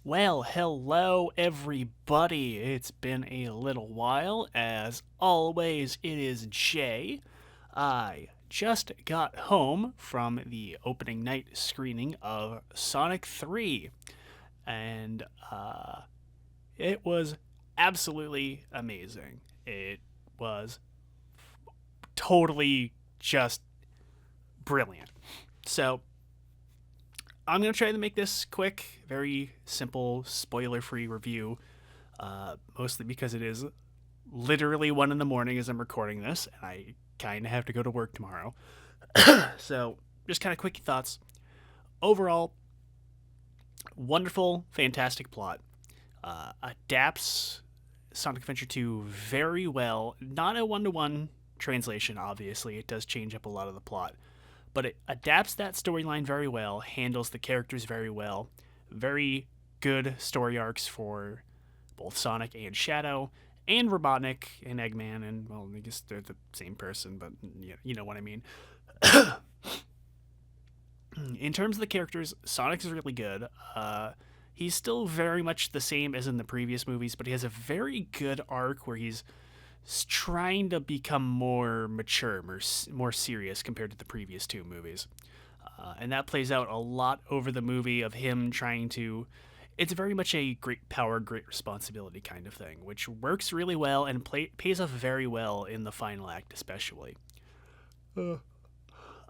Well, hello everybody. It's been a little while. As always, it is Jay. I just got home from the opening night screening of Sonic 3, and it was absolutely amazing. It was totally just brilliant. So, I'm going to try to make this quick, very simple, spoiler free review, mostly because it is literally 1 in the morning as I'm recording this, and I kind of have to go to work tomorrow. So, just kind of quick thoughts. Overall, wonderful, fantastic plot. Adapts Sonic Adventure 2 very well. Not a 1-to-1 translation, obviously. It does change up a lot of the plot, but it adapts that storyline very well, handles the characters very well. Very good story arcs for both Sonic and Shadow, and Robotnik and Eggman, and, well, I guess they're the same person, but you know what I mean. In terms of the characters, Sonic is really good. He's still very much the same as in the previous movies, but he has a very good arc where he's trying to become more mature, more serious compared to the previous two movies. And that plays out a lot over the movie of him trying to. It's very much a great power, great responsibility kind of thing, which works really well and pays off very well in the final act, especially.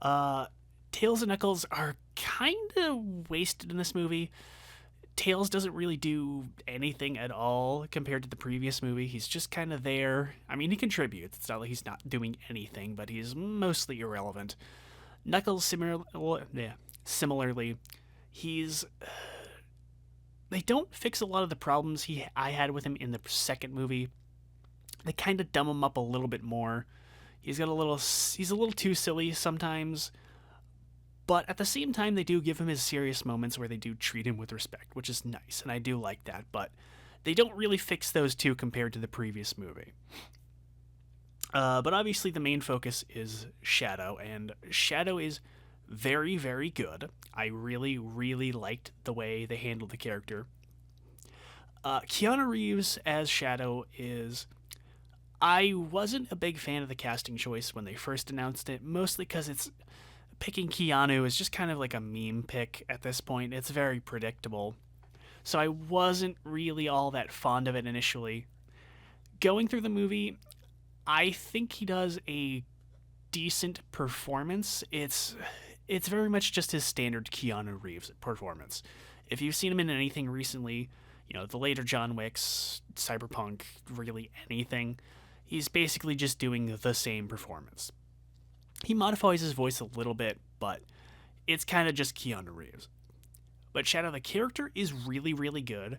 Uh, Tails and Knuckles are kind of wasted in this movie. Tails doesn't really do anything at all compared to the previous movie. He's just kind of there. I mean, he contributes. It's not like he's not doing anything, but he's mostly irrelevant. Knuckles, similarly, he's. They don't fix a lot of the problems I had with him in the second movie. They kind of dumb him up a little bit more. He's a little too silly sometimes. But at the same time, they do give him his serious moments where they do treat him with respect, which is nice, and I do like that. But they don't really fix those two compared to the previous movie. But obviously, the main focus is Shadow, and Shadow is very, very good. I really, really liked the way they handled the character. Keanu Reeves as Shadow is. I wasn't a big fan of the casting choice when they first announced it, mostly because it's picking Keanu is just kind of like a meme pick at this point. It's very predictable. So I wasn't really all that fond of it initially. Going through the movie, I think he does a decent performance. It's very much just his standard Keanu Reeves performance. If you've seen him in anything recently, the later John Wicks, Cyberpunk, really anything, he's basically just doing the same performance. He modifies his voice a little bit, but it's kind of just Keanu Reeves. But Shadow, the character, is really, really good.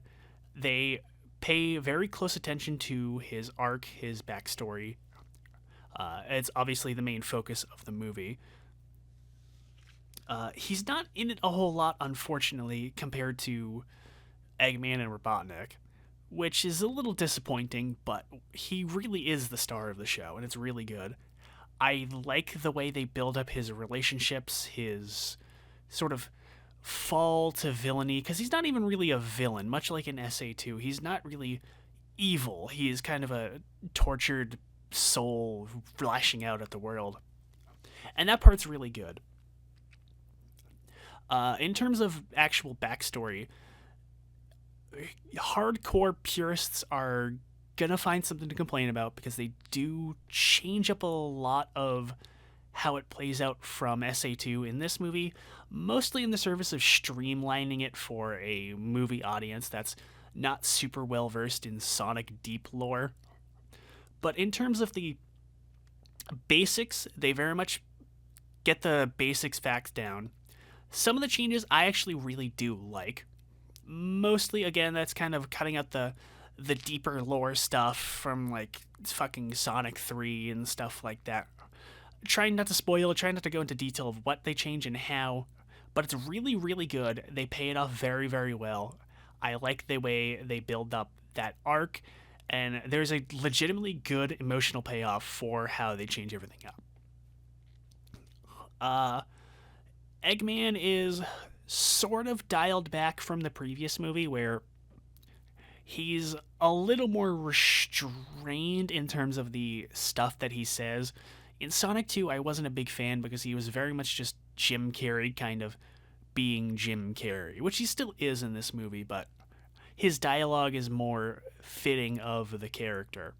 They pay very close attention to his arc, his backstory. It's obviously the main focus of the movie. He's not in it a whole lot, unfortunately, compared to Eggman and Robotnik, which is a little disappointing, but he really is the star of the show, and it's really good. I like the way they build up his relationships, his sort of fall to villainy, because he's not even really a villain, much like in SA2. He's not really evil. He is kind of a tortured soul lashing out at the world. And that part's really good. In terms of actual backstory, hardcore purists are gonna find something to complain about because they do change up a lot of how it plays out from SA2 in this movie, mostly in the service of streamlining it for a movie audience that's not super well versed in Sonic deep lore. But in terms of the basics, they very much get the basics facts down. Some of the changes I actually really do like. Mostly, again, that's kind of cutting out the deeper lore stuff from like fucking Sonic 3 and stuff like that. Trying not to spoil, trying not to go into detail of what they change and how, but it's really, really good. They pay it off very, very well. I like the way they build up that arc, and there's a legitimately good emotional payoff for how they change everything up. Eggman is sort of dialed back from the previous movie where he's a little more restrained in terms of the stuff that he says. In Sonic 2, I wasn't a big fan because he was very much just Jim Carrey kind of being Jim Carrey, which he still is in this movie, but his dialogue is more fitting of the character,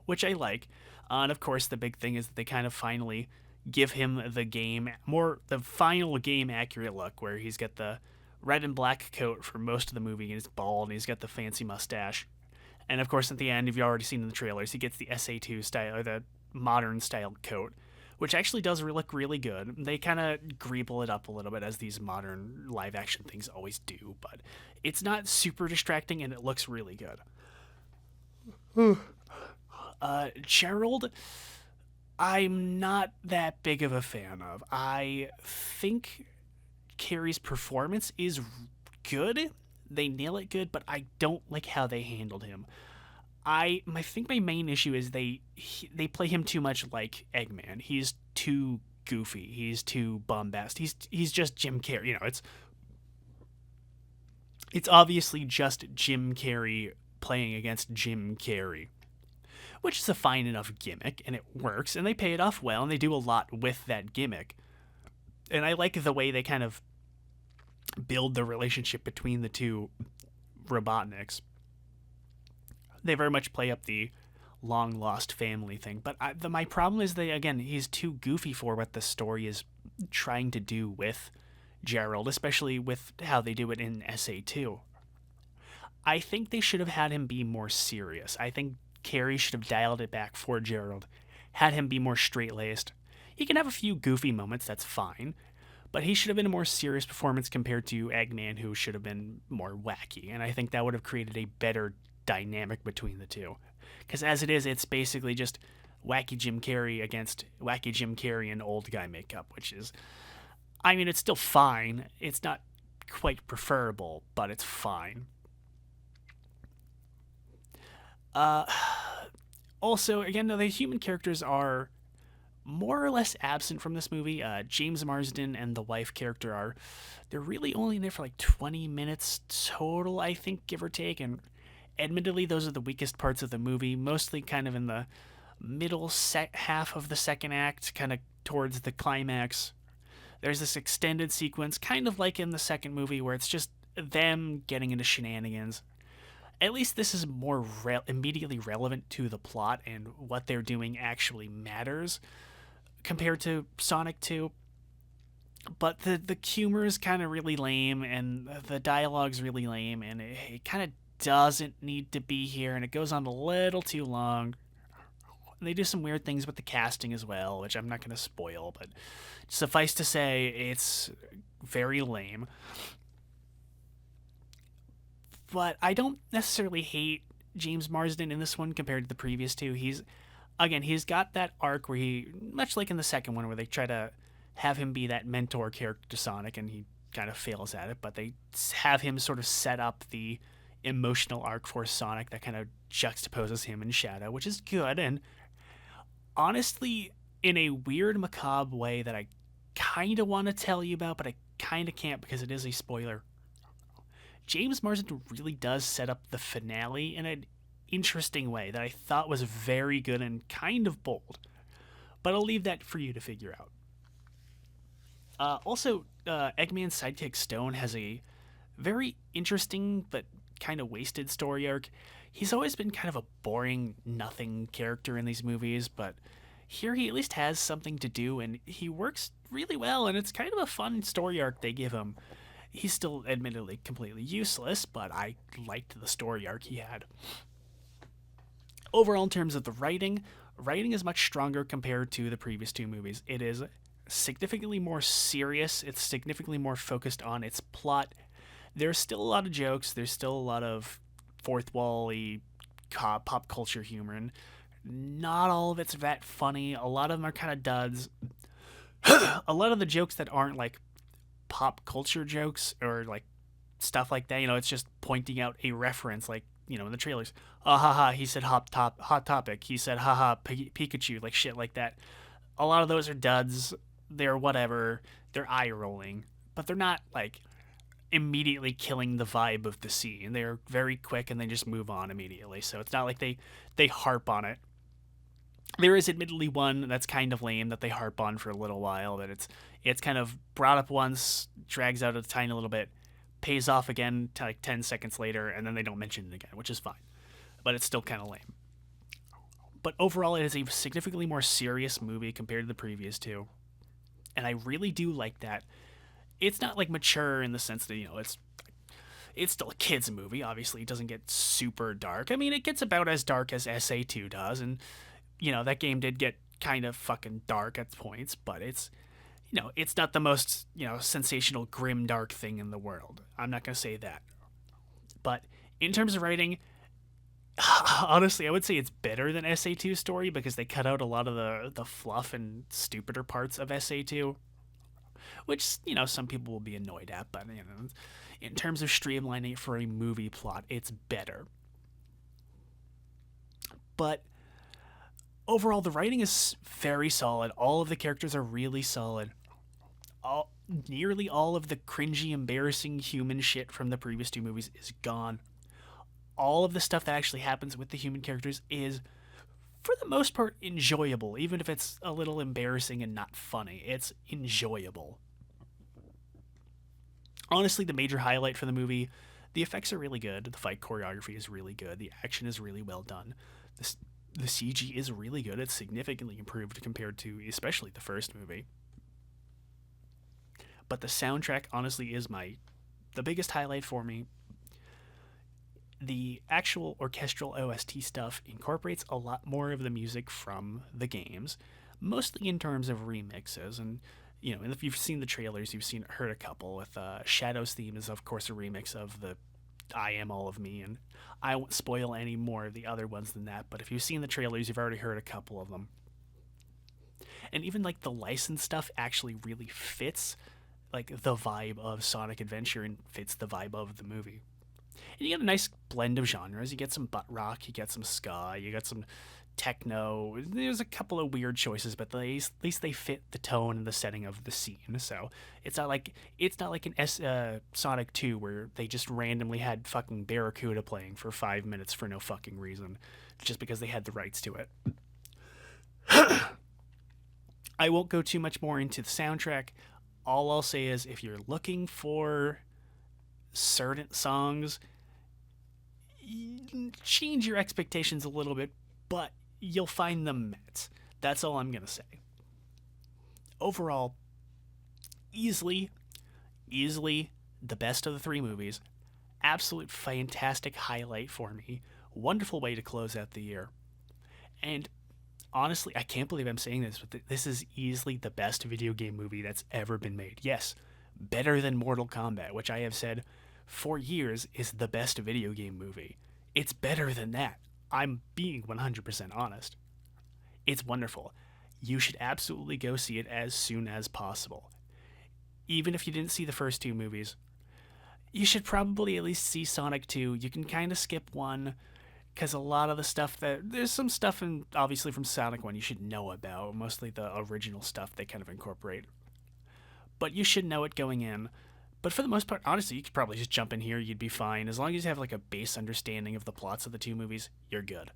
which I like. And of course, the big thing is that they kind of finally give him the final game accurate look, where he's got the red and black coat for most of the movie, and he's bald, and he's got the fancy mustache. And of course, at the end, if you've already seen in the trailers, he gets the SA2 style, or the modern style coat, which actually does look really good. They kind of greeble it up a little bit, as these modern live action things always do, but it's not super distracting, and it looks really good. Gerald, I'm not that big of a fan of. I think Carrie's performance is good. They nail it good, but I don't like how they handled him. I think my main issue is they play him too much like Eggman. He's too goofy. He's too bombastic. He's just Jim Carrey. It's obviously just Jim Carrey playing against Jim Carrey, which is a fine enough gimmick, and it works, and they pay it off well, and they do a lot with that gimmick. And I like the way they kind of build the relationship between the two Robotniks. They very much play up the long lost family thing, but my problem is he's too goofy for what the story is trying to do with Gerald, especially with how they do it in SA2. I think they should have had him be more serious. I think Carrie should have dialed it back for Gerald, had him be more straight laced. He can have a few goofy moments, that's fine, but he should have been a more serious performance compared to Eggman, who should have been more wacky, and I think that would have created a better dynamic between the two. Because as it is, it's basically just wacky Jim Carrey against wacky Jim Carrey in old guy makeup, which is, I mean, it's still fine. It's not quite preferable, but it's fine. Also, again, the human characters are more or less absent from this movie. James Marsden and the wife character they're really only in there for like 20 minutes total, I think, give or take, and admittedly, those are the weakest parts of the movie, mostly kind of in the middle half of the second act, kind of towards the climax. There's this extended sequence, kind of like in the second movie, where it's just them getting into shenanigans. At least this is more immediately relevant to the plot, and what they're doing actually matters compared to Sonic 2. But the humor is kind of really lame, and the dialogue's really lame, and it kind of doesn't need to be here, and it goes on a little too long. They do some weird things with the casting as well, which I'm not going to spoil, but suffice to say, it's very lame. But I don't necessarily hate James Marsden in this one compared to the previous two. He's got that arc where he, much like in the second one, where they try to have him be that mentor character to Sonic, and he kind of fails at it, but they have him sort of set up the emotional arc for Sonic that kind of juxtaposes him in Shadow, which is good, and honestly, in a weird, macabre way that I kind of want to tell you about, but I kind of can't because it is a spoiler. James Marsden really does set up the finale in an interesting way that I thought was very good and kind of bold, but I'll leave that for you to figure out. Also, Eggman's sidekick Stone has a very interesting but kind of wasted story arc. He's always been kind of a boring, nothing character in these movies, but here he at least has something to do, and he works really well, and it's kind of a fun story arc they give him. He's still admittedly completely useless, but I liked the story arc he had. Overall, in terms of the writing is much stronger compared to the previous two movies. It is significantly more serious. It's significantly more focused on its plot. There's still a lot of jokes. There's still a lot of fourth wall-y pop culture humor, and not all of it's that funny. A lot of them are kind of duds. A lot of the jokes that aren't like pop culture jokes or like stuff like that, it's just pointing out a reference, like, in the trailers. Ha, he said hot topic. He said haha Pikachu, like shit like that. A lot of those are duds. They're whatever. They're eye rolling. but they're not like immediately killing the vibe of the scene. They're very quick and they just move on immediately. So it's not like they harp on it. There is admittedly one that's kind of lame that they harp on for a little while, but it's kind of brought up once, drags out a tiny little bit, pays off again like 10 seconds later, and then they don't mention it again, which is fine. But it's still kind of lame. But overall, it is a significantly more serious movie compared to the previous two. And I really do like that. It's not like mature in the sense that, it's still a kids movie. Obviously, it doesn't get super dark. I mean, it gets about as dark as SA2 does, and that game did get kind of fucking dark at points, but it's not the most, sensational, grim, dark thing in the world. I'm not going to say that. But in terms of writing, honestly, I would say it's better than SA2's story because they cut out a lot of the fluff and stupider parts of SA2, which, some people will be annoyed at, but, in terms of streamlining it for a movie plot, it's better. But overall, the writing is very solid. All of the characters are really solid. Nearly all of the cringy, embarrassing human shit from the previous two movies is gone. All of the stuff that actually happens with the human characters is, for the most part, enjoyable, even if it's a little embarrassing and not funny. It's enjoyable. Honestly, the major highlight for the movie, the effects are really good. The fight choreography is really good. The action is really well done. The CG is really good. It's significantly improved compared to especially the first movie. But the soundtrack, honestly, is the biggest highlight for me. The actual orchestral OST stuff incorporates a lot more of the music from the games, mostly in terms of remixes. And and if you've seen the trailers, you've heard a couple. With Shadow's theme is, of course, a remix of the I Am All of Me, and I won't spoil any more of the other ones than that, but if you've seen the trailers, you've already heard a couple of them. And even like the licensed stuff actually really fits like the vibe of Sonic Adventure and fits the vibe of the movie. And you get a nice blend of genres. You get some butt rock, you get some ska, you get some techno. There's a couple of weird choices, but at least they fit the tone and the setting of the scene. So it's not like an Sonic 2 where they just randomly had fucking Barracuda playing for 5 minutes for no fucking reason, just because they had the rights to it. I won't go too much more into the soundtrack. All I'll say is, if you're looking for certain songs, change your expectations a little bit, but you'll find them met. That's all I'm going to say. Overall, easily the best of the three movies. Absolute fantastic highlight for me. Wonderful way to close out the year. And honestly, I can't believe I'm saying this, but this is easily the best video game movie that's ever been made. Yes, better than Mortal Kombat, which I have said for years is the best video game movie. It's better than that. I'm being 100% honest. It's wonderful. You should absolutely go see it as soon as possible. Even if you didn't see the first two movies, you should probably at least see Sonic 2. You can kind of skip 1, because a lot of the stuff there's some stuff obviously from Sonic 1 you should know about, mostly the original stuff they kind of incorporate. But you should know it going in. But for the most part, honestly, you could probably just jump in here, you'd be fine. As long as you have like a base understanding of the plots of the two movies, you're good.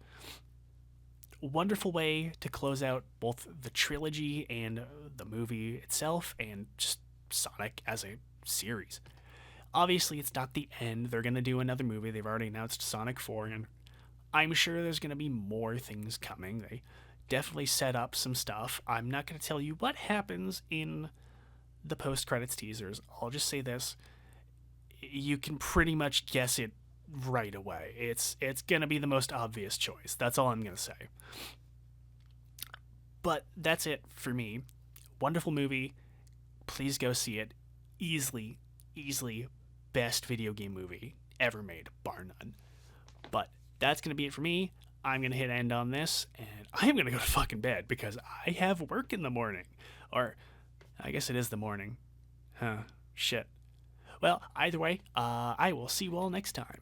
Wonderful way to close out both the trilogy and the movie itself, and just Sonic as a series. Obviously, it's not the end. They're going to do another movie. They've already announced Sonic 4, and I'm sure there's going to be more things coming. They definitely set up some stuff. I'm not going to tell you what happens in the post-credits teasers. I'll just say this. You can pretty much guess it right away. It's going to be the most obvious choice. That's all I'm going to say. But that's it for me. Wonderful movie. Please go see it. Easily best video game movie ever made, bar none. But that's going to be it for me. I'm going to hit end on this, and I am going to go to fucking bed because I have work in the morning. Or, I guess it is the morning. Shit. Well, either way, I will see you all next time.